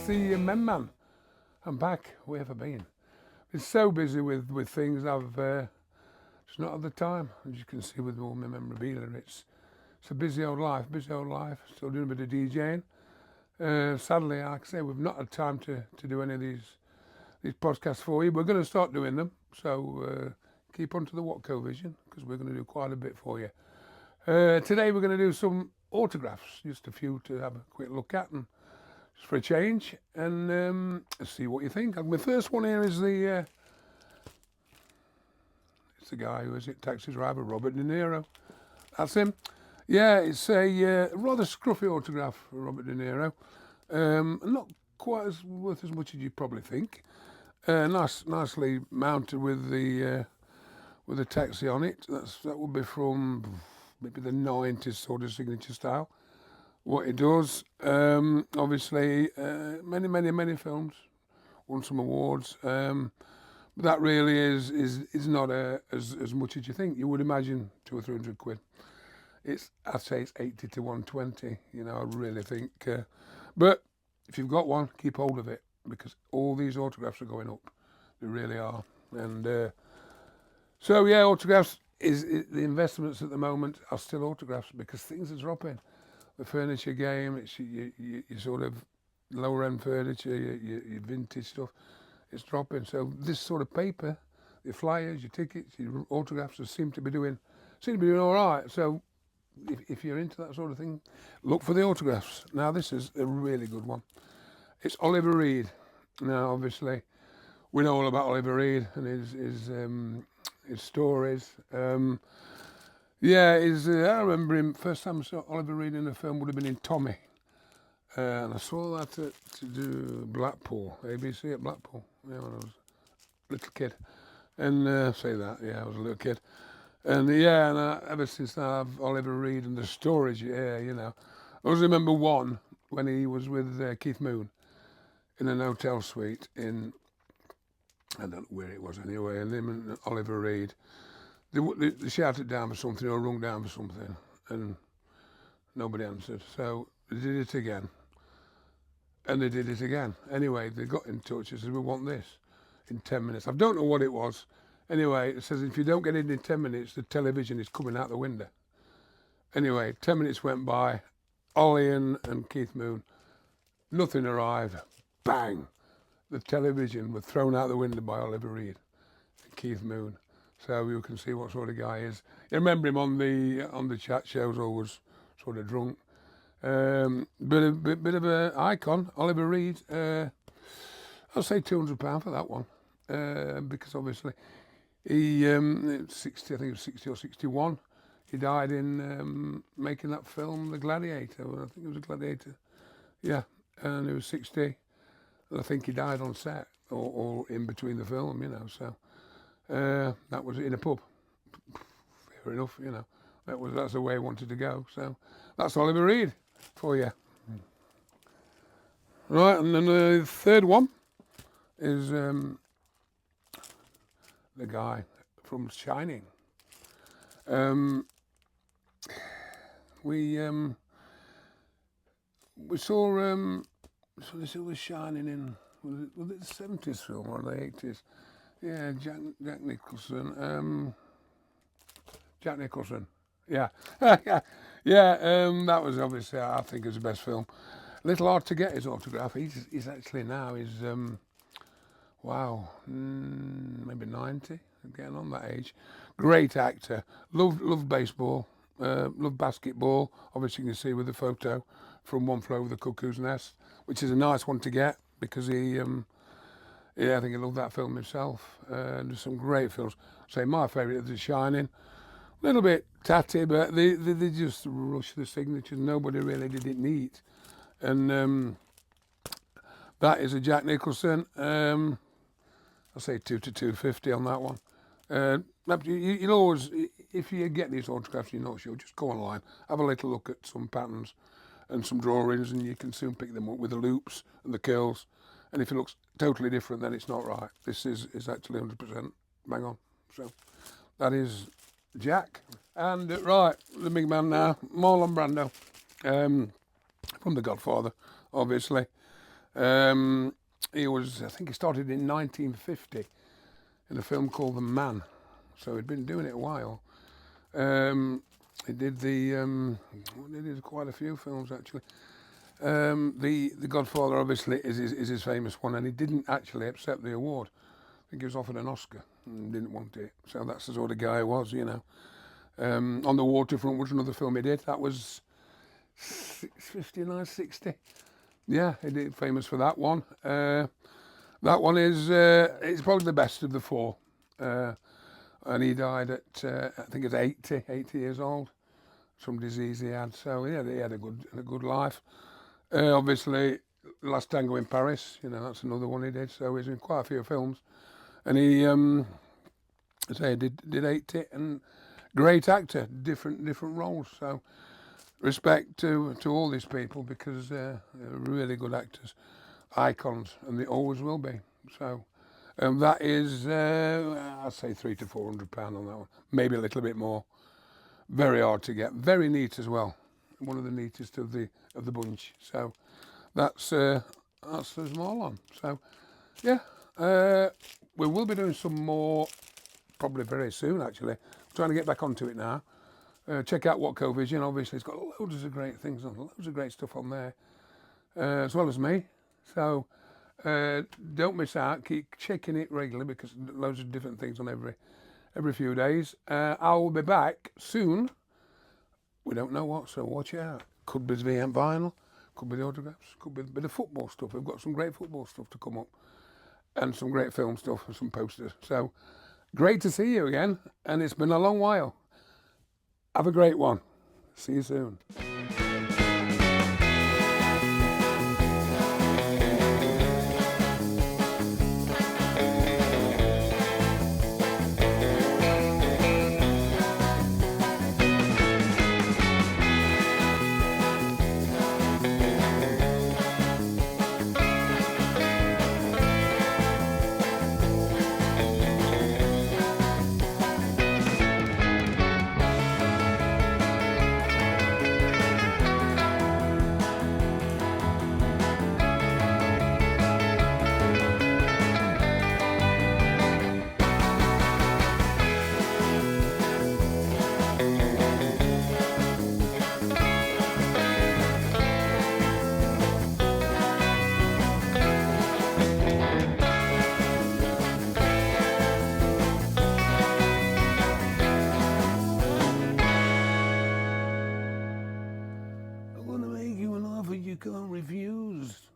It's the Mem Man. I'm back. Where have I been? Been so busy with things. I've just not had the time. As you can see with all my memorabilia, it's a busy old life. Still doing a bit of DJing. Sadly, like I say, we've not had time to do any of these podcasts for you. We're going to start doing them. So keep on to the Watco Vision, because we're going to do quite a bit for you. Today we're going to do some autographs, just a few to have a quick look at, and just for a change, and see what you think. My first one here is it's the guy who is it, taxi driver, Robert De Niro. That's him. Yeah, it's a rather scruffy autograph for Robert De Niro. Not quite as worth as much as you probably think. Nicely mounted with the taxi on it. That would be from maybe the 90s sort of signature style. What it does, obviously, many films, won some awards. But that really is not as much as you think. You would imagine 200 or 300 quid. I'd say it's 80 to 120. You know, I really think. But if you've got one, keep hold of it, because all these autographs are going up. They really are. And so yeah, autographs the investments at the moment are still autographs, because things are dropping. The furniture game, it's your sort of lower end furniture, your vintage stuff, it's dropping. So this sort of paper, your flyers, your tickets, your autographs seem to be doing all right. So if you're into that sort of thing, look for the autographs. Now this is a really good one. It's Oliver Reed. Now obviously we know all about Oliver Reed and his stories. I remember him, first time I saw Oliver Reed in a film would have been in Tommy. And I saw that to do Blackpool, ABC at Blackpool, when I was a little kid. And I was a little kid. And ever since then I've Oliver Reed and the stories, you know. I always remember one when he was with Keith Moon in an hotel suite in, I don't know where it was anyway, and him and Oliver Reed. They shouted down for something or rung down for something, and nobody answered. So they did it again, and they did it again. Anyway, they got in touch and said, "We want this in 10 minutes." I don't know what it was. Anyway, it says if you don't get it in 10 minutes, the television is coming out the window. Anyway, 10 minutes went by. Ollie and Keith Moon, nothing arrived. Bang! The television was thrown out the window by Oliver Reed and Keith Moon. So you can see what sort of guy he is. You remember him on the chat shows, always sort of drunk. Bit of an icon, Oliver Reed. I'll say £200 for that one, because obviously he 60, I think it was 60 or 61. He died in making that film, The Gladiator. I think it was a Gladiator. Yeah, and he was 60. And I think he died on set or in between the film, you know. So. That was in a pub. Fair enough, you know. That's the way I wanted to go. So that's Oliver Reed for you. Right, and then the third one is the guy from Shining. We saw this was Shining in was it the 70s film or the 80s? Yeah, Jack Nicholson. Jack Nicholson. Yeah. That was obviously, I think, his best film. A little hard to get his autograph. He's actually now, maybe 90, getting on that age. Great actor. Loved baseball. Loved basketball. Obviously, you can see with the photo from One Flew Over the Cuckoo's Nest, which is a nice one to get, because I think he loved that film himself. There's some great films. Say my favourite is The Shining. A little bit tatty, but they just rushed the signatures. Nobody really did it neat. And that is a Jack Nicholson. I'll say 2 to 250 on that one. You'll always, if you get these autographs, you're not sure, just go online, have a little look at some patterns and some drawings, and you can soon pick them up with the loops and the curls. And if it looks totally different, then it's not right. This is actually 100% bang on. So that is Jack. And right, the big man now, Marlon Brando, from The Godfather, obviously. I think he started in 1950 in a film called The Man. So he'd been doing it a while. He did he did quite a few films actually. The Godfather obviously is his famous one, and he didn't actually accept the award. I think he was offered an Oscar and didn't want it. So that's the sort of guy he was, you know. On the Waterfront was another film he did. That was 59, 60. Yeah, he did famous for that one. That one is it's probably the best of the four. And he died at I think it's 80 years old. Some disease he had. So yeah, he had a good life. Obviously, Last Tango in Paris. You know, that's another one he did. So he's in quite a few films, and he did 80, and great actor, different roles. So respect to all these people, because they're really good actors, icons, and they always will be. So that is I'd say £300 to £400 on that one, maybe a little bit more. Very hard to get, very neat as well. One of the neatest of the bunch. So that's the small one. So yeah, we will be doing some more probably very soon. Actually, I'm trying to get back onto it now. Check out Watco Vision. Obviously, it's got loads of great things on, loads of great stuff on there, as well as me. So don't miss out. Keep checking it regularly, because loads of different things on every few days. I will be back soon. We don't know what, so watch out. Could be VM vinyl, could be the autographs, could be a bit of football stuff. We've got some great football stuff to come up, and some great film stuff and some posters. So great to see you again, and it's been a long while. Have a great one. See you soon. I'm gonna make you an offer you can't refuse.